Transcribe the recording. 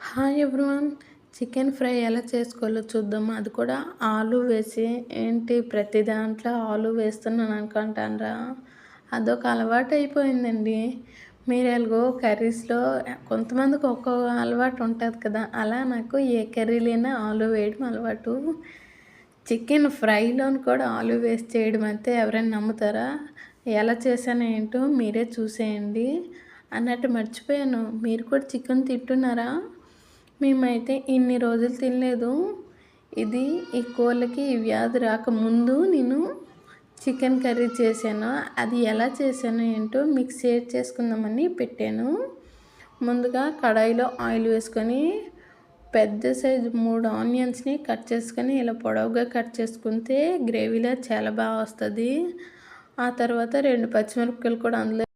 Hi everyone. Chicken fry ఎలా చేసుకోవాలో చూద్దాము. అది కూడా ఆలు వేసి. ఏంటి ప్రతి దాంట్లో ఆలు వేస్తున్నాను అనుకుంటాన్రా? అదొక అలవాటు అయిపోయిందండి. మీరు ఎలాగో కర్రీస్‌లో కొంతమందికి ఒక్కో అలవాటు ఉంటుంది కదా! అలా నాకు ఏ కర్రీలైనా ఆలు వేయడం అలవాటు. చికెన్ ఫ్రైలోని కూడా ఆలు వేసి చేయడం అయితే ఎవరైనా నమ్ముతారా? ఎలా చేశానో ఏంటో మీరే చూసేయండి. అన్నట్టు మర్చిపోయాను. మీరు కూడా చికెన్ తింటున్నారా? మేమైతే ఇన్ని రోజులు తినలేదు. ఈ కోళ్ళకి ఈ వ్యాధి రాకముందు నేను చికెన్ కర్రీ చేశాను. అది ఎలా చేశానో ఏంటో మీకు షేర్ చేసుకుందామని పెట్టాను. ముందుగా కడాయిలో ఆయిల్ వేసుకొని పెద్ద సైజు 3 ఆనియన్స్‌ని కట్ చేసుకొని ఇలా పొడవుగా కట్ చేసుకుంటే గ్రేవీలా చాలా బాగా వస్తది. ఆ తర్వాత 2 పచ్చిమిరపకాయలు కూడా అందులో